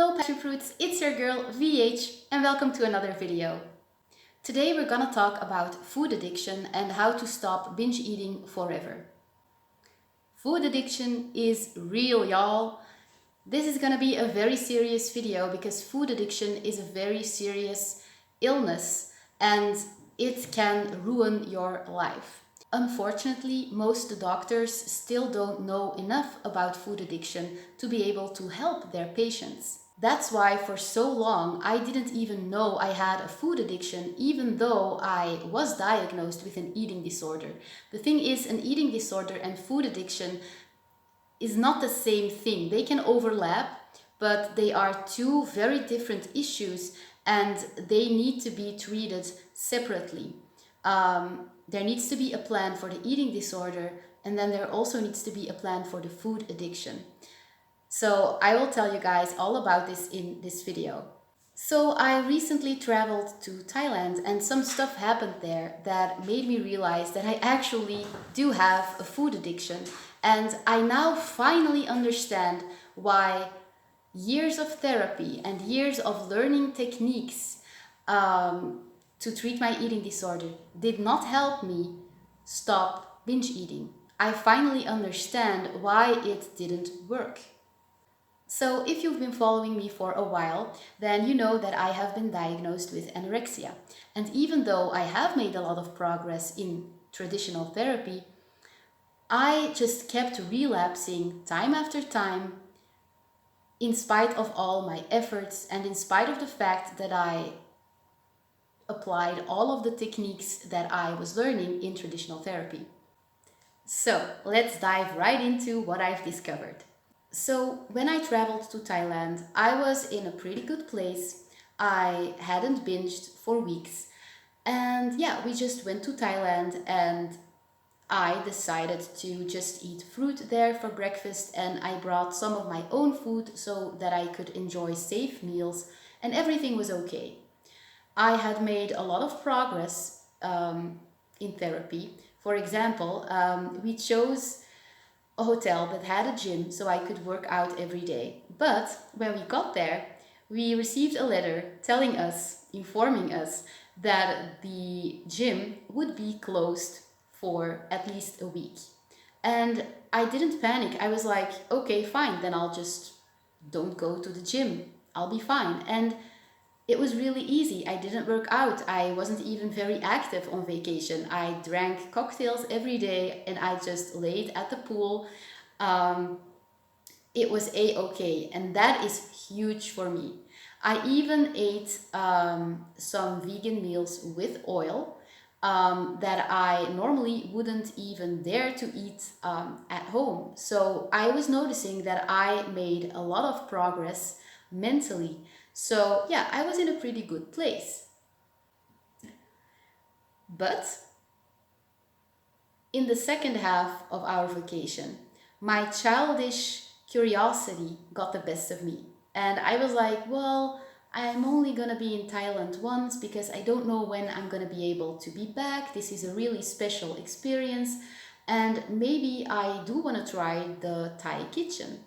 Hello passion fruits, it's your girl VH and welcome to another video. Today we're gonna talk about food addiction and how to stop binge eating forever. Food addiction is real, y'all. This is gonna be a very serious video because food addiction is a very serious illness and it can ruin your life. Unfortunately, most doctors still don't know enough about food addiction to be able to help their patients. That's why for so long I didn't even know I had a food addiction, even though I was diagnosed with an eating disorder. The thing is, an eating disorder and food addiction is not the same thing. They can overlap, but they are two very different issues and they need to be treated separately. There needs to be a plan for the eating disorder, and then there also needs to be a plan for the food addiction. So I will tell you guys all about this in this video. So I recently traveled to Thailand and some stuff happened there that made me realize that I actually do have a food addiction. And I now finally understand why years of therapy and years of learning techniques to treat my eating disorder did not help me stop binge eating. I finally understand why it didn't work. So if you've been following me for a while, then you know that I have been diagnosed with anorexia. And even though I have made a lot of progress in traditional therapy, I just kept relapsing time after time in spite of all my efforts and in spite of the fact that I applied all of the techniques that I was learning in traditional therapy. So let's dive right into what I've discovered. So when I traveled to Thailand, I was in a pretty good place. I hadn't binged for weeks. And yeah, we just went to Thailand and I decided to just eat fruit there for breakfast, and I brought some of my own food so that I could enjoy safe meals and everything was okay. I had made a lot of progress in therapy. For example, we chose a hotel that had a gym so I could work out every day. But when we got there, we received a letter informing us that the gym would be closed for at least a week. And I didn't panic. I was like, okay, fine, then I'll just don't go to the gym. I'll be fine. And it was really easy. I didn't work out. I wasn't even very active on vacation. I drank cocktails every day and I just laid at the pool. It was a-okay, and that is huge for me. I even ate some vegan meals with oil that I normally wouldn't even dare to eat at home. So I was noticing that I made a lot of progress mentally. So yeah, I was in a pretty good place. But in the second half of our vacation, my childish curiosity got the best of me. And I was like, well, I'm only gonna be in Thailand once because I don't know when I'm gonna be able to be back. This is a really special experience and maybe I do wanna try the Thai kitchen.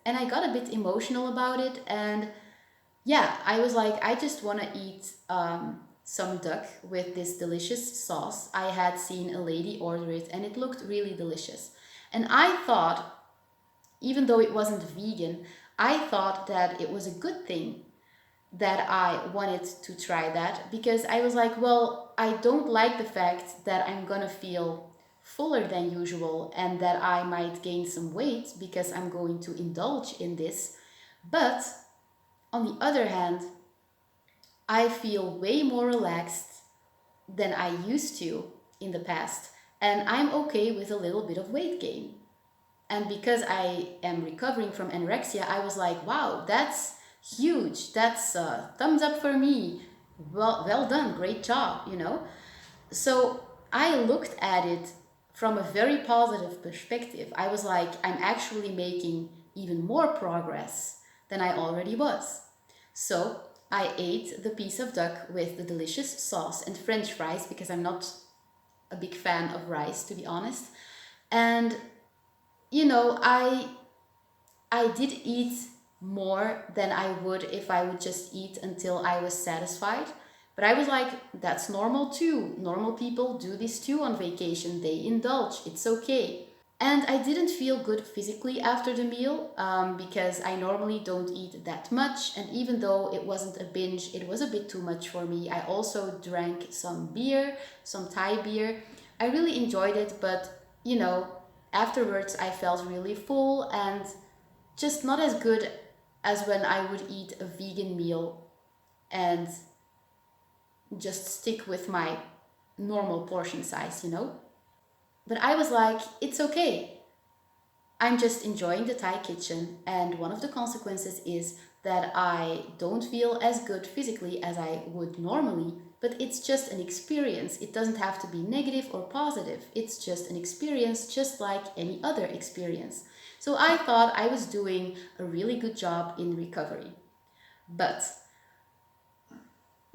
And I got a bit emotional about it, and yeah, I was like, I just wanna eat some duck with this delicious sauce. I had seen a lady order it and it looked really delicious. And I thought, even though it wasn't vegan, I thought that it was a good thing that I wanted to try that because I was like, well, I don't like the fact that I'm gonna feel fuller than usual and that I might gain some weight because I'm going to indulge in this. But on the other hand, I feel way more relaxed than I used to in the past, and I'm okay with a little bit of weight gain. And because I am recovering from anorexia, I was like, wow, that's huge. That's a thumbs up for me. Well done, great job, you know? So I looked at it from a very positive perspective. I was like, I'm actually making even more progress than I already was. So I ate the piece of duck with the delicious sauce and French fries because I'm not a big fan of rice, to be honest. And you know, I did eat more than I would if I would just eat until I was satisfied. But I was like, that's normal too. Normal people do this too on vacation. They indulge. It's okay. And I didn't feel good physically after the meal because I normally don't eat that much. And even though it wasn't a binge, it was a bit too much for me. I also drank some beer, some Thai beer. I really enjoyed it, but afterwards I felt really full and just not as good as when I would eat a vegan meal and just stick with my normal portion size. But I was like, it's okay. I'm just enjoying the Thai kitchen, and one of the consequences is that I don't feel as good physically as I would normally, but it's just an experience. It doesn't have to be negative or positive. It's just an experience, just like any other experience. So I thought I was doing a really good job in recovery. But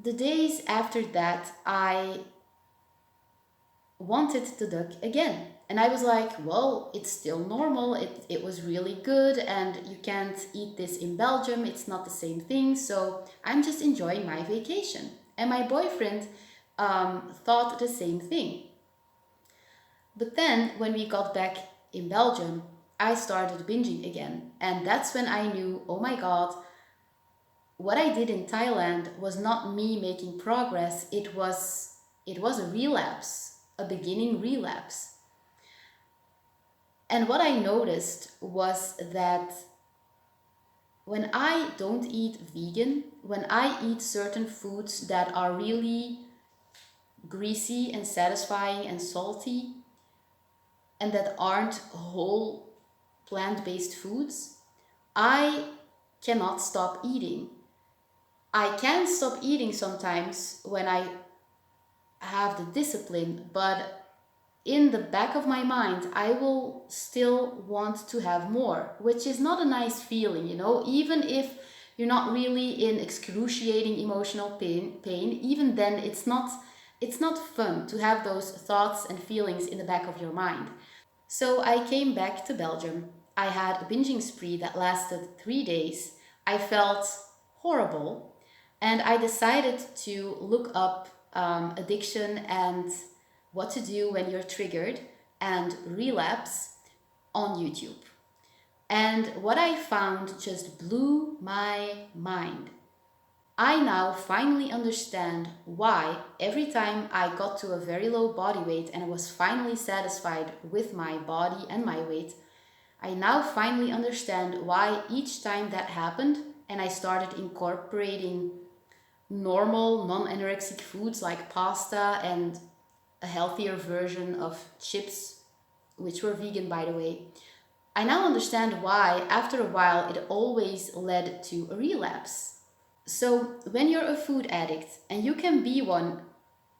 the days after that, I wanted the duck again. And I was like, well, it's still normal. It was really good, and you can't eat this in Belgium. It's not the same thing. So I'm just enjoying my vacation. And my boyfriend thought the same thing. But then when we got back in Belgium, I started binging again. And that's when I knew, oh my God, what I did in Thailand was not me making progress. It was a relapse, a beginning relapse. And what I noticed was that when I don't eat vegan, when I eat certain foods that are really greasy and satisfying and salty, and that aren't whole plant-based foods, I cannot stop eating. I can stop eating sometimes when I have the discipline, but in the back of my mind, I will still want to have more, which is not a nice feeling, even if you're not really in excruciating emotional pain, even then it's not fun to have those thoughts and feelings in the back of your mind. So I came back to Belgium. I had a binging spree that lasted 3 days. I felt horrible, and I decided to look up addiction and what to do when you're triggered and relapse on YouTube. And what I found just blew my mind. I now finally understand why every time I got to a very low body weight and I was finally satisfied with my body and my weight, I now finally understand why each time that happened and I started incorporating normal non-anorexic foods like pasta and a healthier version of chips, which were vegan by the way, I now understand why after a while it always led to a relapse. So when you're a food addict, and you can be one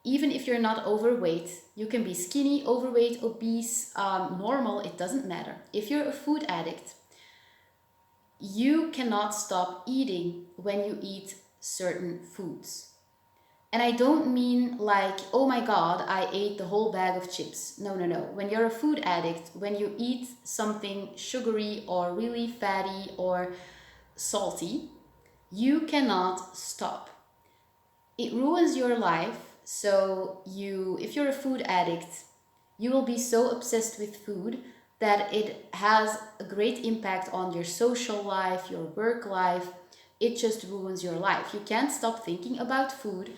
even if you're not overweight, you can be skinny, overweight, obese, normal, it doesn't matter. If you're a food addict, you cannot stop eating when you eat certain foods. And I don't mean like, oh my God, I ate the whole bag of chips. No, no, no. When you're a food addict, when you eat something sugary or really fatty or salty, you cannot stop. It ruins your life. So if you're a food addict, you will be so obsessed with food that it has a great impact on your social life, your work life. It just ruins your life. You can't stop thinking about food.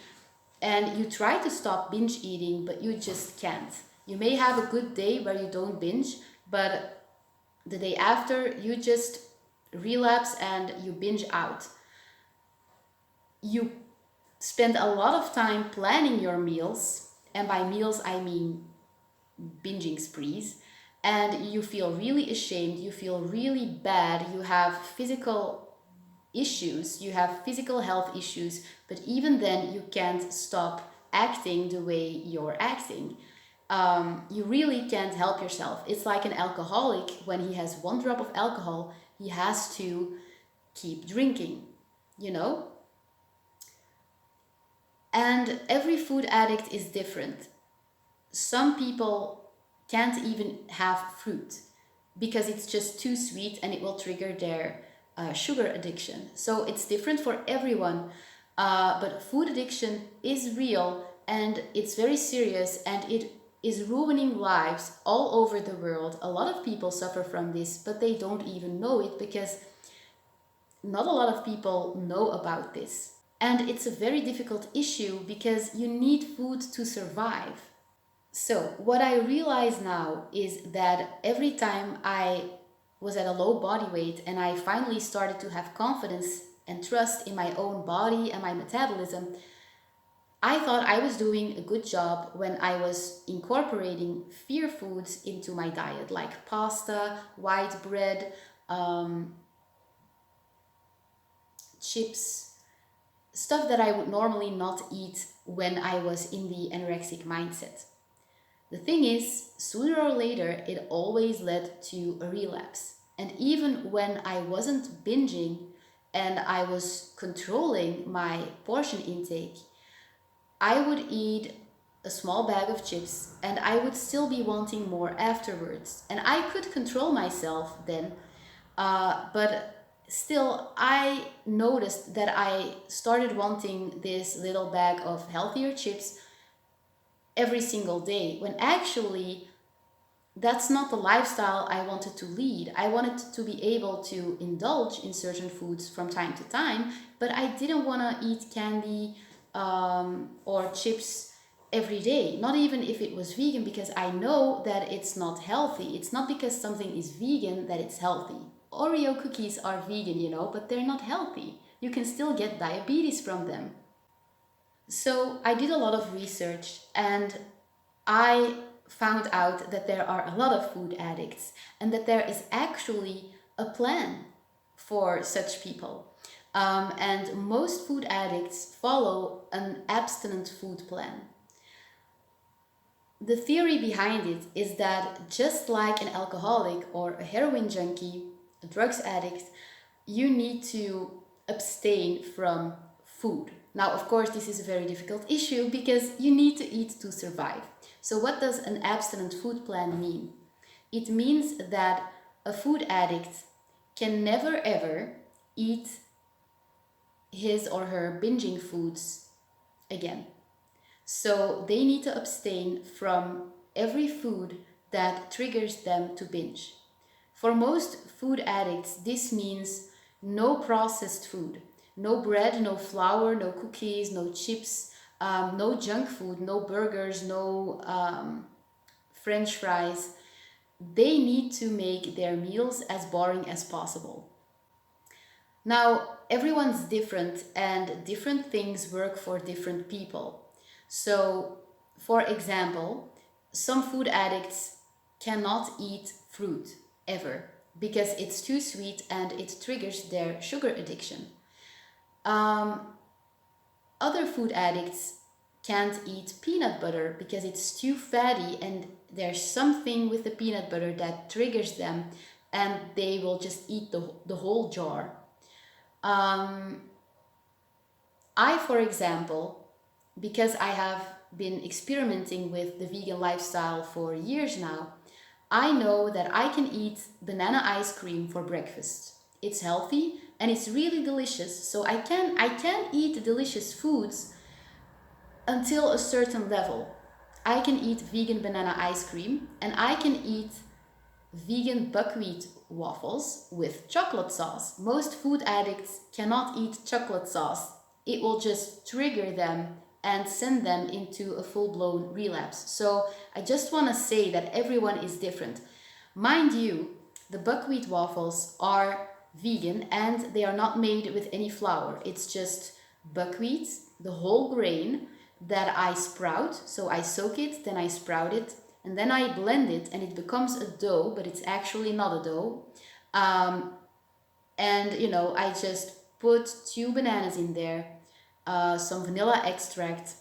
And you try to stop binge eating, but you just can't. You may have a good day where you don't binge, but the day after you just relapse and you binge out. You spend a lot of time planning your meals, and by meals I mean binging sprees, and you feel really ashamed, you feel really bad, you have physical issues, you have physical health issues, but even then you can't stop acting the way you're acting. You really can't help yourself. It's like an alcoholic. When he has 1 drop of alcohol, he has to keep drinking, And every food addict is different. Some people can't even have fruit because it's just too sweet and it will trigger their sugar addiction. So it's different for everyone, but food addiction is real and it's very serious and it is ruining lives all over the world. A lot of people suffer from this, but they don't even know it because not a lot of people know about this. And it's a very difficult issue because you need food to survive. So, what I realize now is that every time I was at a low body weight and I finally started to have confidence and trust in my own body and my metabolism, I thought I was doing a good job when I was incorporating fear foods into my diet, like pasta, white bread, chips, stuff that I would normally not eat when I was in the anorexic mindset. The thing is, sooner or later, it always led to a relapse. And even when I wasn't binging and I was controlling my portion intake, I would eat a small bag of chips and I would still be wanting more afterwards. And I could control myself then, but still I noticed that I started wanting this little bag of healthier chips every single day, when actually that's not the lifestyle I wanted to lead. I wanted to be able to indulge in certain foods from time to time, but I didn't want to eat candy or chips every day, not even if it was vegan, because I know that it's not healthy. It's not because something is vegan that it's healthy. Oreo cookies are vegan, but they're not healthy. You can still get diabetes from them. So I did a lot of research and I found out that there are a lot of food addicts and that there is actually a plan for such people. And most food addicts follow an abstinent food plan. The theory behind it is that just like an alcoholic or a heroin junkie, a drugs addict, you need to abstain from food. Now, of course, this is a very difficult issue because you need to eat to survive. So what does an abstinent food plan mean? It means that a food addict can never ever eat his or her binging foods again. So they need to abstain from every food that triggers them to binge. For most food addicts, this means no processed food. No bread, no flour, no cookies, no chips, no junk food, no burgers, no French fries. They need to make their meals as boring as possible. Now, everyone's different and different things work for different people. So, for example, some food addicts cannot eat fruit ever because it's too sweet and it triggers their sugar addiction. Other food addicts can't eat peanut butter because it's too fatty and there's something with the peanut butter that triggers them and they will just eat the whole jar. I, for example, because I have been experimenting with the vegan lifestyle for years now, I know that I can eat banana ice cream for breakfast. It's healthy and it's really delicious. So I can eat delicious foods until a certain level. I can eat vegan banana ice cream and I can eat vegan buckwheat waffles with chocolate sauce. Most food addicts cannot eat chocolate sauce. It will just trigger them and send them into a full-blown relapse. So I just want to say that everyone is different. Mind you, the buckwheat waffles are vegan and they are not made with any flour. It's just buckwheat, the whole grain that I sprout. So I soak it, then I sprout it, and then I blend it and it becomes a dough, but it's actually not a dough. And I just put 2 bananas in there, some vanilla extract,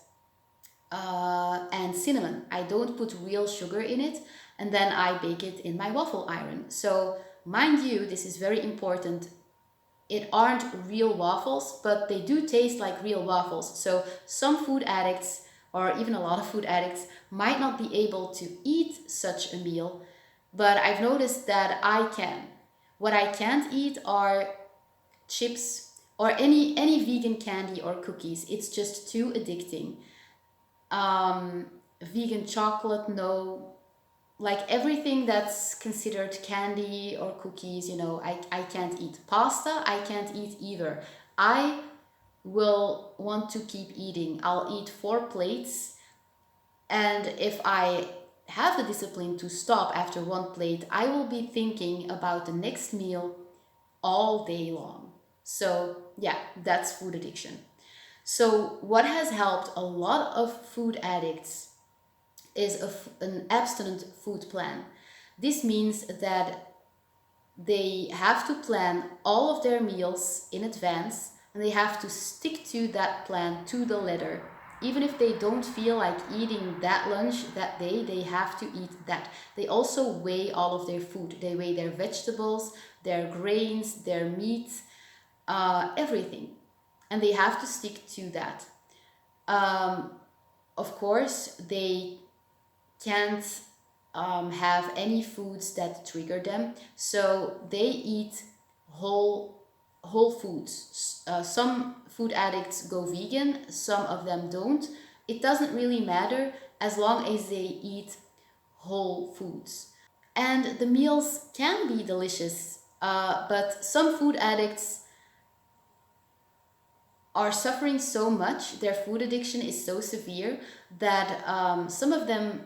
and cinnamon. I don't put real sugar in it, and then I bake it in my waffle iron. So mind you, this is very important. It aren't real waffles, but they do taste like real waffles. So some food addicts, or even a lot of food addicts, might not be able to eat such a meal, but I've noticed that I can. What I can't eat are chips, or any vegan candy or cookies. It's just too addicting. Vegan chocolate, no. Like everything that's considered candy or cookies, I can't eat. Pasta, I can't eat either. I will want to keep eating. I'll eat 4 plates, and if I have the discipline to stop after 1 plate, I will be thinking about the next meal all day long. So yeah, that's food addiction. So what has helped a lot of food addicts is an abstinent food plan. This means that they have to plan all of their meals in advance, and they have to stick to that plan to the letter. Even if they don't feel like eating that lunch that day, they have to eat that. They also weigh all of their food. They weigh their vegetables, their grains, their meat, everything. And they have to stick to that. Of course, they can't have any foods that trigger them, so they eat whole foods. Some food addicts go vegan, some of them don't. It doesn't really matter as long as they eat whole foods. And the meals can be delicious, but some food addicts are suffering so much, their food addiction is so severe that some of them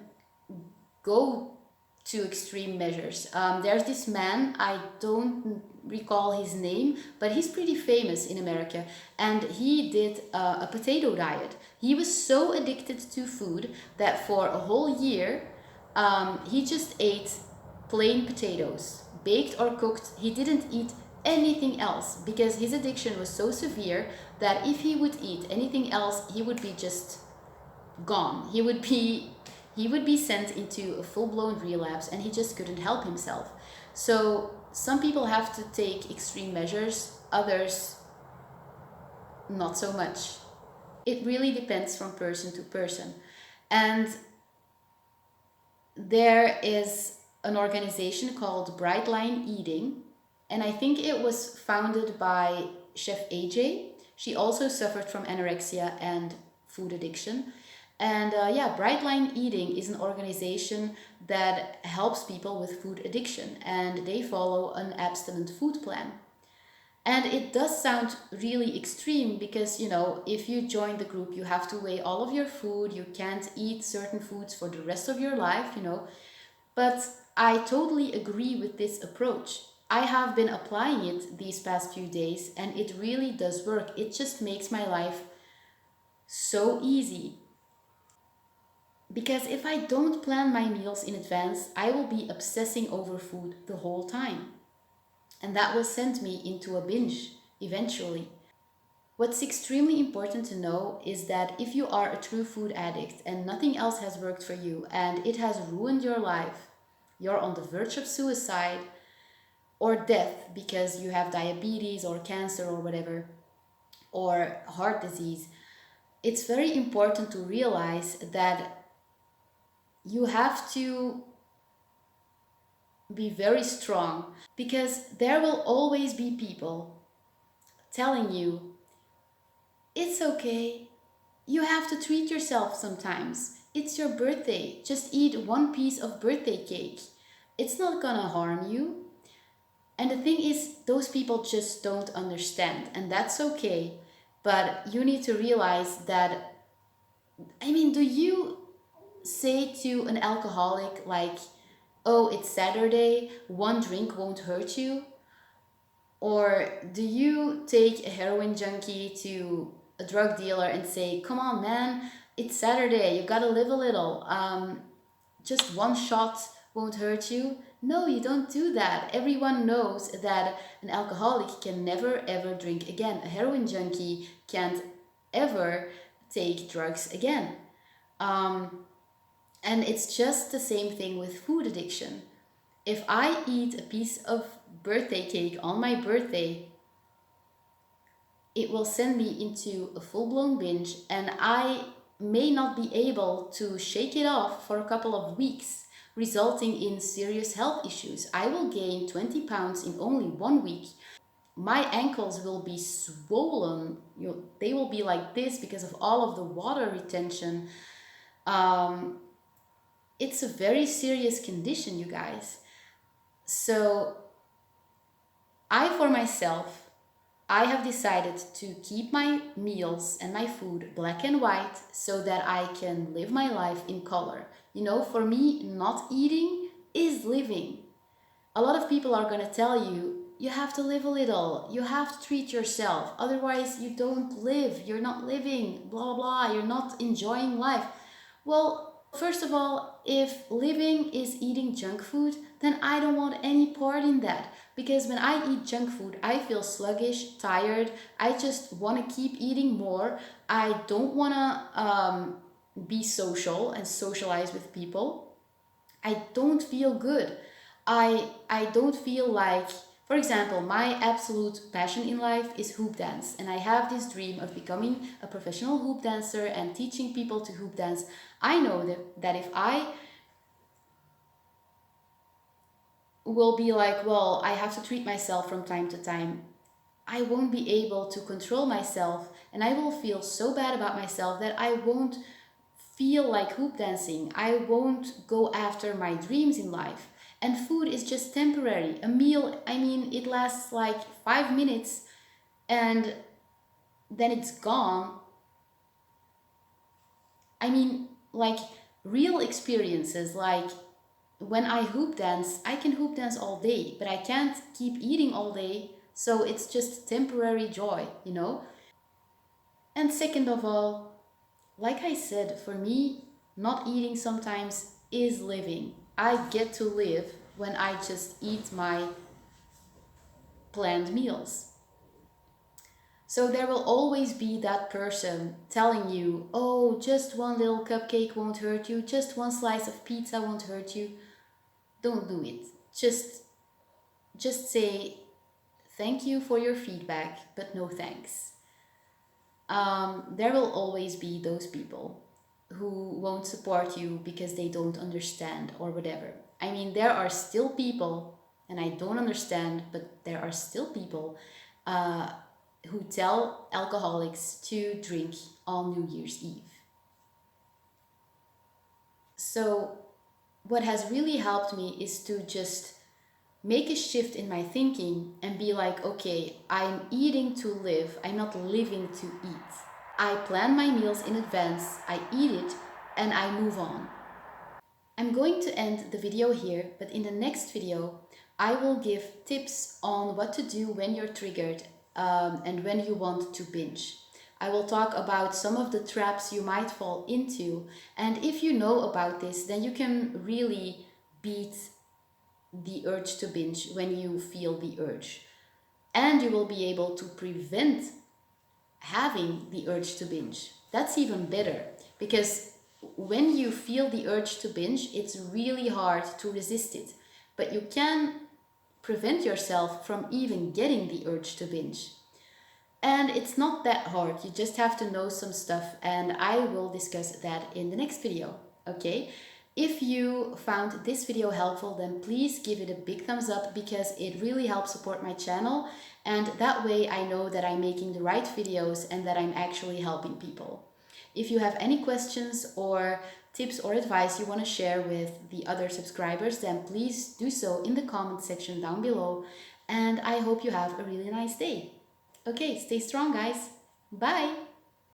go to extreme measures. There's this man, I don't recall his name, but he's pretty famous in America, and he did a potato diet. He was so addicted to food that for a whole year he just ate plain potatoes, baked or cooked. He didn't eat anything else because his addiction was so severe that if he would eat anything else, he would be just gone. He would be sent into a full-blown relapse, and he just couldn't help himself. So some people have to take extreme measures, others not so much. It really depends from person to person. And there is an organization called Brightline Eating, and I think it was founded by Chef AJ. She also suffered from anorexia and food addiction. And Brightline Eating is an organization that helps people with food addiction, and they follow an abstinent food plan. And it does sound really extreme because, if you join the group, you have to weigh all of your food, you can't eat certain foods for the rest of your life, But I totally agree with this approach. I have been applying it these past few days, and it really does work. It just makes my life so easy. Because if I don't plan my meals in advance, I will be obsessing over food the whole time. And that will send me into a binge eventually. What's extremely important to know is that if you are a true food addict and nothing else has worked for you and it has ruined your life, you're on the verge of suicide or death because you have diabetes or cancer or whatever, or heart disease, it's very important to realize that you have to be very strong, because there will always be people telling you, it's okay, you have to treat yourself sometimes. It's your birthday, just eat one piece of birthday cake. It's not gonna harm you. And the thing is, those people just don't understand, and that's okay. But you need to realize that, do you say to an alcoholic like, oh, it's Saturday, one drink won't hurt you? Or do you take a heroin junkie to a drug dealer and say, come on, man, it's Saturday, you gotta live a little. Just one shot won't hurt you? No, you don't do that. Everyone knows that an alcoholic can never ever drink again. A heroin junkie can't ever take drugs again. And it's just the same thing with food addiction. If I eat a piece of birthday cake on my birthday, it will send me into a full-blown binge, and I may not be able to shake it off for a couple of weeks, resulting in serious health issues. I will gain 20 pounds in only 1 week. my ankles will be swollen. They will be like this because of all of the water retention. Um, it's a very serious condition, you guys. So for myself, I have decided to keep my meals and my food black and white so that I can live my life in color. You know, for me, not eating is living. A lot of people are going to tell you, you have to live a little, you have to treat yourself, otherwise you don't live, you're not living, blah, blah, blah, you're not enjoying life. Well, first of all, if living is eating junk food, then I don't want any part in that. Because when I eat junk food, I feel sluggish, tired, I just want to keep eating more. I don't want to be social and socialize with people. I don't feel good. I don't feel like, for example, my absolute passion in life is hoop dance, and I have this dream of becoming a professional hoop dancer and teaching people to hoop dance. I know that if I will be like, well, I have to treat myself from time to time, I won't be able to control myself, and I will feel so bad about myself that I won't feel like hoop dancing. I won't go after my dreams in life. And food is just temporary. A meal, I mean, it lasts like 5 minutes and then it's gone. I mean, like real experiences, like when I hoop dance, I can hoop dance all day, but I can't keep eating all day. So it's just temporary joy, you know? And second of all, like I said, for me, not eating sometimes is living. I get to live when I just eat my planned meals. So there will always be that person telling you, oh, just one little cupcake won't hurt you, just one slice of pizza won't hurt you. Don't do it. Just say thank you for your feedback, but no thanks. There will always be those people who won't support you because they don't understand or whatever. I mean, there are still people, and I don't understand, but there are still people who tell alcoholics to drink on New Year's Eve. So what has really helped me is to just make a shift in my thinking and be like, okay, I'm eating to live, I'm not living to eat. I plan my meals in advance, I eat it, and I move on. I'm going to end the video here, but in the next video, I will give tips on what to do when you're triggered and when you want to binge. I will talk about some of the traps you might fall into, and if you know about this, then you can really beat the urge to binge when you feel the urge. And you will be able to prevent having the urge to binge. That's even better, because when you feel the urge to binge, it's really hard to resist it. But you can prevent yourself from even getting the urge to binge. And it's not that hard, you just have to know some stuff, and I will discuss that in the next video, okay? If you found this video helpful, then please give it a big thumbs up, because it really helps support my channel, and that way I know that I'm making the right videos and that I'm actually helping people. If you have any questions or tips or advice you want to share with the other subscribers, then please do so in the comment section down below, and I hope you have a really nice day. Okay, stay strong, guys. Bye!